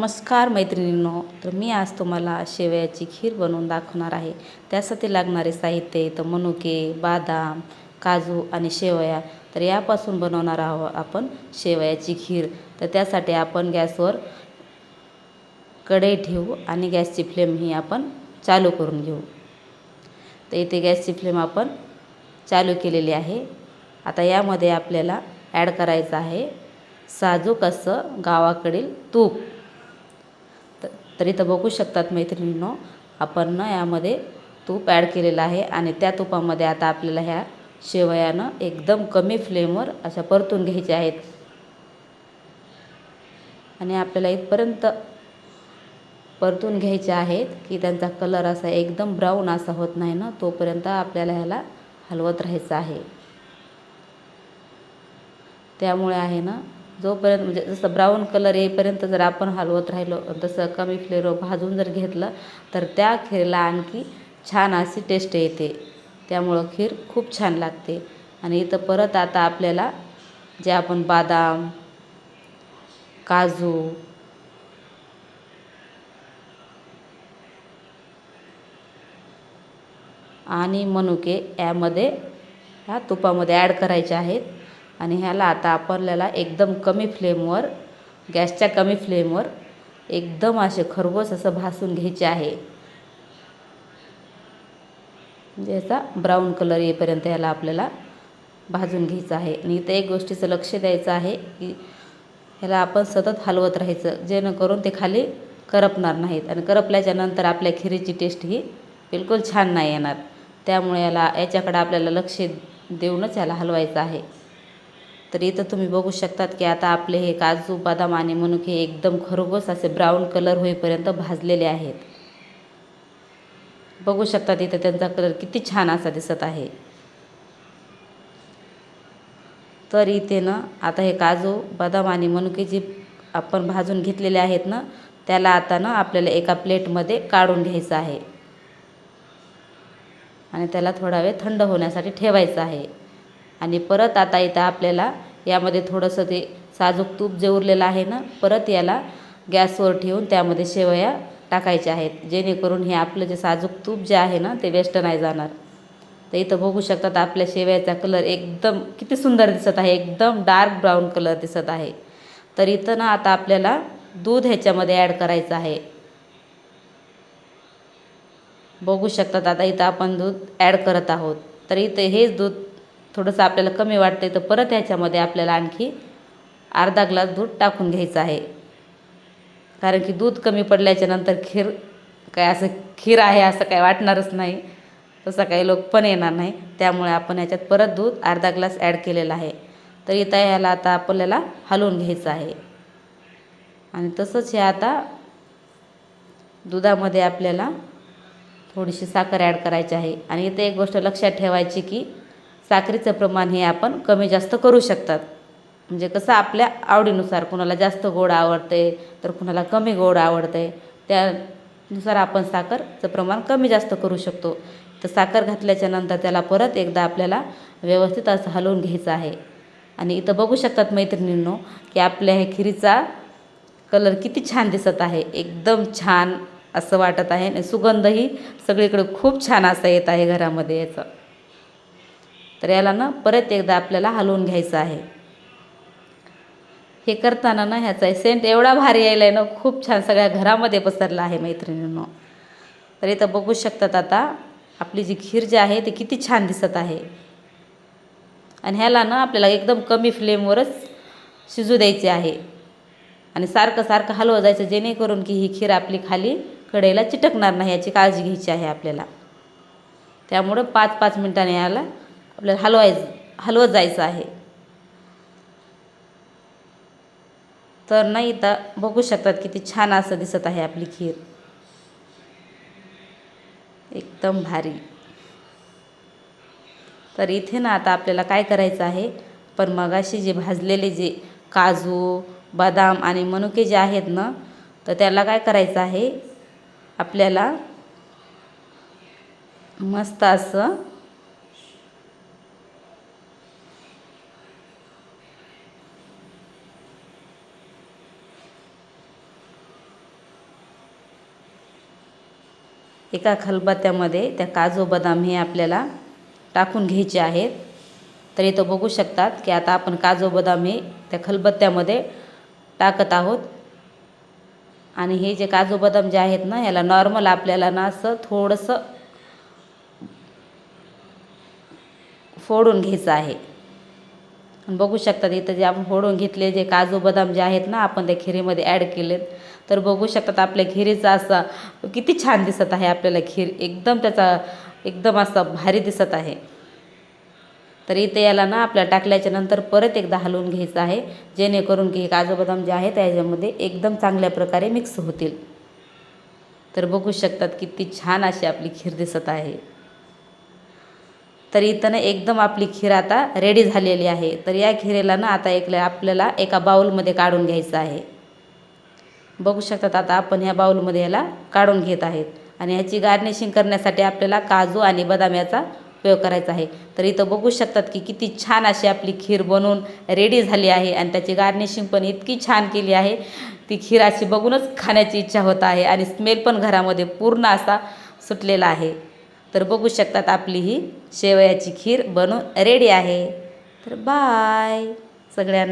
नमस्कार मैत्रिणींनो, तर मी आज तुम्हाला शेवयाची खीर बनवून दाखवणार आहे। त्यासाठी लागणारे साहित्य तर मनुके, बदाम, काजू आणि शेवया। तर यापासून बनवणार आहोत आपण शेवयाची खीर। तर त्यासाठी आपण गॅसवर कढई ठेवू आणि गॅसची फ्लेम ही आपण चालू करून घेऊ। तर इथे गॅसची फ्लेम आपण चालू केलेली आहे। आता यामध्ये आपल्याला ॲड करायचं आहे साजूक असं गावाकडील तूप। तर इथं बघू शकतात मैत्रिणींनो, आपण यामध्ये तूप ॲड केलेलं आहे आणि त्या तुपामध्ये आता आपल्याला ह्या शेवयानं एकदम कमी फ्लेमवर अशा परतून घ्यायच्या आहेत आणि आपल्याला इथपर्यंत परतून घ्यायचे आहेत की त्यांचा कलर असा एकदम ब्राऊन असा होत नाही ना, तोपर्यंत आपल्याला ह्याला हलवत राहायचं आहे। त्यामुळे आहे ना, जोपर्यंत म्हणजे जसं ब्राऊन कलर येईपर्यंत जर आपण हलवत राहिलो, तसं कमी फ्लेमवर भाजून जर घेतलं तर त्या खीरला आणखी छान अशी टेस्ट येते। त्यामुळं खीर खूप छान लागते। आणि इथं परत आता आपल्याला जे आपण बदाम, काजू आणि मनुके यामध्ये ह्या तुपामध्ये ॲड करायचे आहेत आणि ह्याला आता आपल्याला एकदम कमी फ्लेमवर, गॅसच्या कमी फ्लेमवर एकदम असे खरबूस असं भाजून घ्यायचे आहे। म्हणजे याचा ब्राऊन कलर येईपर्यंत ह्याला आपल्याला भाजून घ्यायचं आहे। आणि इथं एक गोष्टीचं लक्ष द्यायचं आहे की ह्याला आपण सतत हलवत राहायचं, जेणेकरून ते खाली करपणार नाहीत आणि करपल्याच्या नंतर आपल्या खीरीची टेस्ट ही बिलकुल छान नाही येणार। त्यामुळे याच्याकडे आपल्याला लक्ष देऊनच याला हलवायचं आहे। तर इथं तुम्ही बघू शकतात की आता आपले हे काजू, बदाम आणि मनुके एकदम खरबूस असे ब्राऊन कलर होईपर्यंत भाजलेले आहेत। बघू शकतात इथं त्यांचा कलर किती छान असा दिसत आहे। तर इथे ना आता हे काजू, बदाम आणि मनुके जे आपण भाजून घेतलेले आहेत ना, त्याला आता ना आपल्याला एका प्लेटमध्ये काढून घ्यायचं आहे आणि त्याला थोडा वेळ थंड होण्यासाठी ठेवायचं आहे। आणि परत आता इथं आपल्याला यामध्ये थोडंसं ते साजूक तूप जे उरलेलं आहे ना, परत याला गॅसवर ठेवून त्यामध्ये शेवया टाकायच्या आहेत, जेणेकरून हे आपलं जे साजूक तूप जे आहे ना ते वेस्ट नाही जाणार। तर इथं बघू शकतात आपल्या शेवयाचा कलर एकदम किती सुंदर दिसत आहे, एकदम डार्क ब्राऊन कलर दिसत आहे। तर इथं ना आता आपल्याला दूध ह्याच्यामध्ये ॲड करायचं आहे। बघू शकतात आता इथं आपण दूध ॲड करत आहोत। तर इथं हेच दूध थोडंसं आपल्याला कमी वाटते, तर परत ह्याच्यामध्ये आपल्याला आणखी अर्धा ग्लास दूध टाकून घ्यायचं आहे। कारण की दूध कमी पडल्याच्या नंतर खीर काय असं खीर आहे असं काय वाटणारच नाही, तसं काही लोक पण येणार नाही। त्यामुळे आपण याच्यात परत दूध अर्धा ग्लास ॲड केलेला आहे। तर इथं ह्याला आता आपल्याला हलवून घ्यायचं आहे आणि तसंच हे आता दुधामध्ये आपल्याला थोडीशी साखर ॲड करायची आहे। आणि इथे एक गोष्ट लक्षात ठेवायची की साखरेचं प्रमाण हे आपण कमी जास्त करू शकतात, म्हणजे कसं आपल्या आवडीनुसार, कुणाला जास्त गोड आवडते तर कुणाला कमी गोड आवडते, त्यानुसार आपण साखरचं प्रमाण कमी जास्त करू शकतो। तर साखर घातल्याच्या नंतर त्याला परत एकदा आपल्याला व्यवस्थित असं हलवून घ्यायचं आहे। आणि इथं बघू शकतात मैत्रिणींनो की आपल्या हे खीरीचा कलर किती छान दिसत आहे, एकदम छान असं वाटत आहे आणि सुगंधही सगळीकडे खूप छान असा येत आहे घरामध्ये याचा। तर याला ना परत एकदा आपल्याला हलवून घ्यायचं आहे। हे करताना ना ह्याचा सेंट एवढा भारी यायला आहे ना, खूप छान सगळ्या घरामध्ये पसरला आहे मैत्रिणींनो। तर इथं बघू शकतात आता आपली जी खीर जी आहे ती किती छान दिसत आहे। आणि ह्याला ना आपल्याला एकदम कमी फ्लेमवरच शिजू द्यायचे आहे आणि सारखं सारखं हलवत जायचं, जेणेकरून की ही खीर आपली खाली कढईला चिटकणार नाही याची काळजी घ्यायची आहे आपल्याला। त्यामुळं 5-5 मिनिटांनी याला आपल्याला हलवत जायचं आहे। तर नाही इथं बघू शकतात किती छान असं दिसत आहे आपली खीर, एकदम भारी। तर इथे ना आता आपल्याला काय करायचं आहे, पण मगाशी जे भाजलेले जे काजू, बदाम आणि मनुके जे आहेत ना, तर त्याला काय करायचं आहे आपल्याला मस्त असं एका खलबत्त्यामध्ये त्या काजू बदाम हे आपल्याला टाकून घ्यायचे आहेत. तर इथं बघू शकतात की आता आपण काजू बदाम हे त्या खलबत्त्यामध्ये टाकत आहोत. आणि हे जे काजू बदाम जे आहेत ना, याला नॉर्मल आपल्याला ना असं थोडंसं फोडून घ्यायचं आहे. बघू शकतात इथं जे आपण फोडून घेतले जे काजू बदाम जे आहेत ना, आपण त्या खिरीमध्ये ॲड केलेत. तर बघू शकतात आपल्या खिरीचा असा किती छान दिसत आहे. आपल्याला खीर एकदम असा भारी दिसत आहे. तर इथे याला ना आपल्याला टाकल्याच्या नंतर परत एकदा हलवून घ्यायचं आहे, जेणेकरून की काजू बदाम जे आहेत त्याच्यामध्ये एकदम चांगल्या प्रकारे मिक्स होतील. तर बघू शकतात किती छान अशी आपली खीर दिसत आहे. तर इथं ना एकदम आपली खीर आता रेडी झालेली आहे. तर या खिरेला ना आता आपल्याला एका बाउलमध्ये काढून घ्यायचं आहे. बघू शकतात आता आपण ह्या बाउलमध्ये याला काढून घेत आहेत. आणि ह्याची गार्निशिंग करण्यासाठी आपल्याला काजू आणि बदाम याचा उपयोग करायचा आहे. तर इथं बघू शकतात की किती छान अशी आपली खीर बनवून रेडी झाली आहे. आणि त्याची गार्निशिंग पण इतकी छान केली आहे, ती खीर अशी बघूनच खाण्याची इच्छा होत आहे. आणि स्मेल पण घरामध्ये पूर्ण असा सुटलेला आहे. तर बघू शकतात आपली ही शेवयाची खीर बनवून रेडी आहे. तर बाय सगळ्यांना.